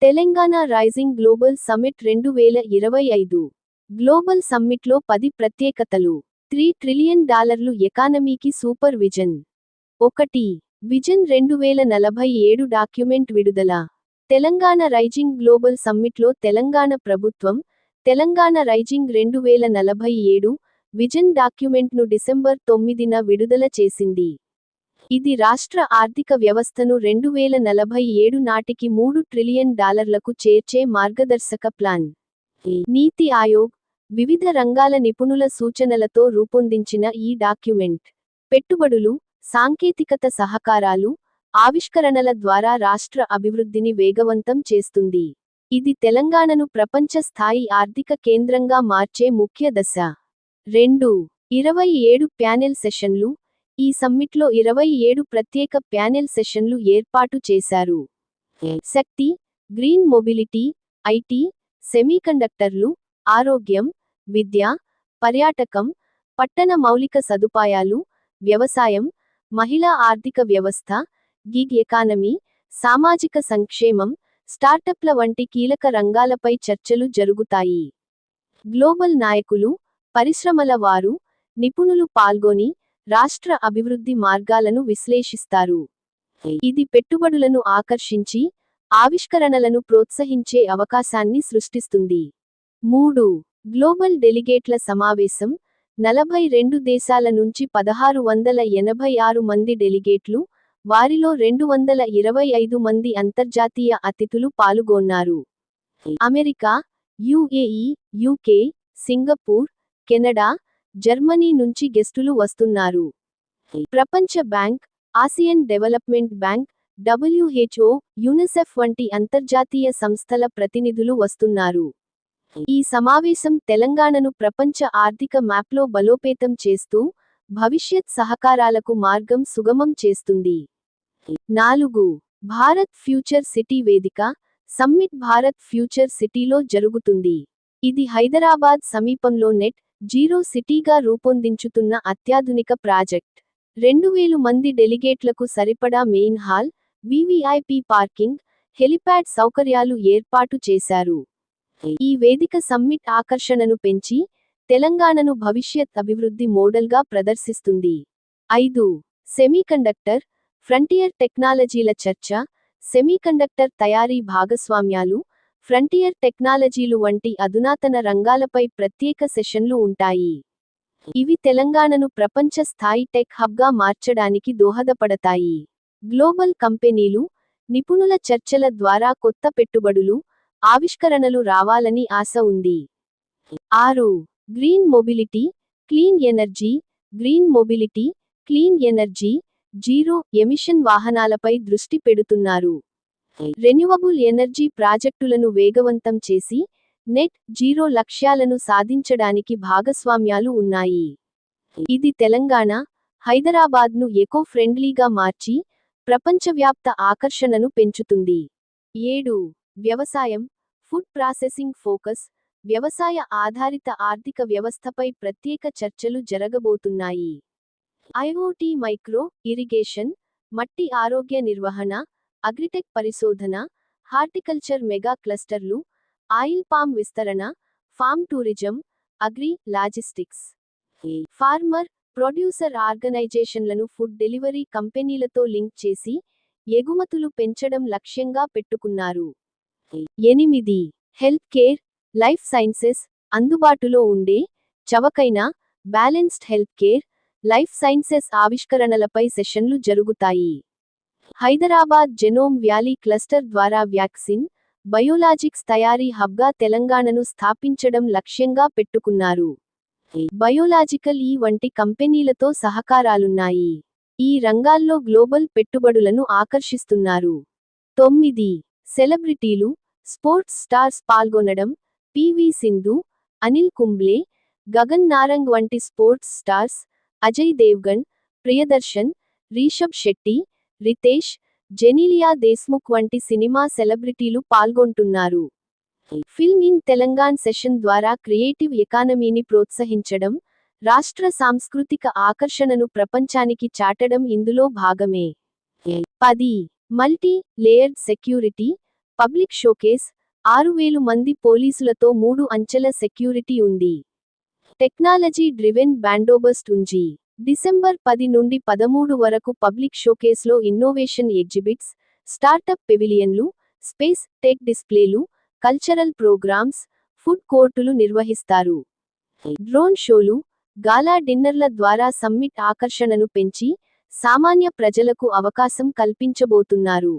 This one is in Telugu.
Telangana rising global summit 2025. Global సమ్మిట్లో 10 ప్రత్యేకతలు. $3 ట్రిలియన్ ఎకానమీకి సూపర్ విజన్. 1. విజన్ 2047 డాక్యుమెంట్ విడుదల. తెలంగాణ రైజింగ్ గ్లోబల్ సమ్మిట్లో తెలంగాణ ప్రభుత్వం తెలంగాణ రైజింగ్ 2047 విజన్ డాక్యుమెంట్ను డిసెంబర్ 9న విడుదల చేసింది. ఇది రాష్ట్ర ఆర్థిక వ్యవస్థను 2047 నాటికి $3 ట్రిలియన్ చేర్చే మార్గదర్శక ప్లాన్. నీతి ఆయోగ్, వివిధ రంగాల నిపుణుల సూచనలతో రూపొందించిన ఈ డాక్యుమెంట్ పెట్టుబడులు, సాంకేతికత సహకారాలు, ఆవిష్కరణల ద్వారా రాష్ట్ర అభివృద్ధిని వేగవంతం చేస్తుంది. ఇది తెలంగాణను ప్రపంచ స్థాయి ఆర్థిక కేంద్రంగా మార్చే ముఖ్య దశ. 2. 27 ప్యానెల్ సెషన్లు. ఈ సమ్మిట్లో 27 ప్రత్యేక ప్యానెల్ సెషన్లు ఏర్పాటు చేశారు. శక్తి, గ్రీన్ మొబిలిటీ, ఐటీ, సెమీకండక్టర్లు, ఆరోగ్యం, విద్య, పర్యాటకం, పట్టణ మౌలిక సదుపాయాలు, వ్యవసాయం, మహిళా ఆర్థిక వ్యవస్థ, గిగ్ ఎకానమీ, సామాజిక సంక్షేమం, స్టార్టప్ల వంటి కీలక రంగాలపై చర్చలు జరుగుతాయి. గ్లోబల్ నాయకులు, పరిశ్రమల వారు, నిపుణులు పాల్గొని రాష్ట్ర అభివృద్ధి మార్గాలను విశ్లేషిస్తారు. ఇది పెట్టుబడులను ఆకర్షించి ఆవిష్కరణలను ప్రోత్సహించే అవకాశాన్ని సృష్టిస్తుంది. 3. గ్లోబల్ డెలిగేట్ల సమావేశం. 42 దేశాల నుంచి 1686 మంది డెలిగేట్లు, వారిలో 225 మంది అంతర్జాతీయ అతిథులు పాల్గొన్నారు. America, UAE, UK, Singapore, Canada, Germany నుంచి గెస్టులు వస్తున్నారు. ప్రపంచ bank, Asian development bank, WHO, UNICEF వంటి అంతర్జాతీయ సంస్థల ప్రతినిధులు వస్తున్నారు. ఈ సమావేశం తెలంగాణను ప్రపంచ ఆర్థిక మ్యాప్లో బలోపేతం చేస్తూ భవిష్యత్ సహకారాలకు మార్గం సుగమం చేస్తుంది. 4. భారత్ ఫ్యూచర్ సిటీ వేదిక. సమ్మిట్ భారత్ ఫ్యూచర్ సిటీలో జరుగుతుంది. ఇది హైదరాబాద్ సమీపంలో నెట్ జీరో సిటీగా రూపొందించుతున్న అత్యాధునిక ప్రాజెక్ట్. 2000 మంది డెలిగేట్లకు సరిపడా main hall, VVIP parking, helipad సౌకర్యాలు ఏర్పాటు చేశారు. ఈ వేదిక సమ్మిట్ ఆకర్షణను పెంచి తెలంగాణను భవిష్యత్ అభివృద్ధి మోడల్గా ప్రదర్శిస్తుంది. 5. సెమీకండక్టర్, ఫ్రంటియర్ టెక్నాలజీల చర్చ. సెమీకండక్టర్ తయారీ భాగస్వామ్యాలు, ఫ్రంటియర్ టెక్నాలజీలు వంటి అధునాతన రంగాలపై ప్రత్యేక సెషన్లు ఉంటాయి. ఇవి తెలంగాణను ప్రపంచ స్థాయి టెక్ హబ్గా మార్చడానికి దోహదపడతాయి. గ్లోబల్ కంపెనీలు, నిపుణుల చర్చల ద్వారా కొత్త పెట్టుబడులు, ఆవిష్కరణలు రావాలని ఆశ ఉంది. 6. Green mobility, clean energy. Green mobility, clean energy, zero emission వాహనాలపై దృష్టి పెడుతున్నారు. రెన్యువబుల్ ఎనర్జీ ప్రాజెక్టులను వేగవంతం చేసి నెట్ జీరో లక్ష్యాలను సాధించడానికి భాగస్వామ్యాలు ఉన్నాయి. ఇది తెలంగాణ, హైదరాబాద్ను ఎకో ఫ్రెండ్లీగా మార్చి ప్రపంచవ్యాప్త ఆకర్షణను పెంచుతుంది. 7. వ్యవసాయం, ఫుడ్ ప్రాసెసింగ్ ఫోకస్. వ్యవసాయ ఆధారిత ఆర్థిక వ్యవస్థపై ప్రత్యేక చర్చలు జరగబోతున్నాయి. IoT, మైక్రో ఇరిగేషన్, మట్టి ఆరోగ్య నిర్వహణ, అగ్రిటెక్ పరిశోధన, హార్టికల్చర్ మెగా క్లస్టర్లు, ఆయిల్ పామ్ విస్తరణ, farm tourism, agri logistics. Farmer, producer ఆర్గనైజేషన్లను ఫుడ్ డెలివరీ కంపెనీలతో లింక్ చేసి ఎగుమతులు పెంచడం లక్ష్యంగా పెట్టుకున్నారు. 8. Health care, life sciences. అందుబాటులో ఉండే, చవకైన, balanced health care, life sciences ఆవిష్కరణలపై సెషన్లు జరుగుతాయి. హైదరాబాద్ జెనోమ్ వ్యాలీ క్లస్టర్ ద్వారా వ్యాక్సిన్, బయోలాజిక్స్ తయారీ హబ్గా తెలంగాణను స్థాపించడం లక్ష్యంగా పెట్టుకున్నారు. బయోలాజికల్ ఈ వంటి కంపెనీలతో సహకారాలున్నాయి. ఈ రంగాల్లో గ్లోబల్ పెట్టుబడులను ఆకర్షిస్తున్నారు. 9. సెలబ్రిటీలు, స్పోర్ట్స్ స్టార్స్ పాల్గొనడం. పివి సింధు, అనిల్ కుంబ్లే, గగన్ నారంగ్ వంటి స్పోర్ట్స్ స్టార్స్, అజయ్ దేవ్గన్, ప్రియదర్శన్, రిషబ్ శెట్టి, రితేష్, జెనీలియా దేశ్ముఖ్ వంటి సినిమా సెలబ్రిటీలు పాల్గొంటున్నారు. ఫిల్మ్ ఇన్ తెలంగాణ సెషన్ ద్వారా క్రియేటివ్ ఎకానమీని ప్రోత్సహించడం, రాష్ట్ర సాంస్కృతిక ఆకర్షణను ప్రపంచానికి చాటడం ఇందులో భాగమే. 10. Multi layered security, public showcase 6,000 మంది పోలీసులతో 3 అంచెల సెక్యూరిటీ ఉంది. టెక్నాలజీ డ్రివెన్ బ్యాండోబస్ట్ ఉంది. డిసెంబర్ 10 నుండి 13 వరకు పబ్లిక్ షోకేస్లో ఇన్నోవేషన్ ఎగ్జిబిట్స్, స్టార్టప్ పెవిలియన్లు, స్పేస్ టెక్ డిస్ప్లేలు, కల్చరల్ ప్రోగ్రామ్స్, ఫుడ్ కోర్టులు నిర్వహిస్తారు. డ్రోన్ షోలు, గాలా డిన్నర్ల ద్వారా సమ్మిట్ ఆకర్షణను పెంచి సామాన్య ప్రజలకు అవకాశం కల్పించబోతున్నారు.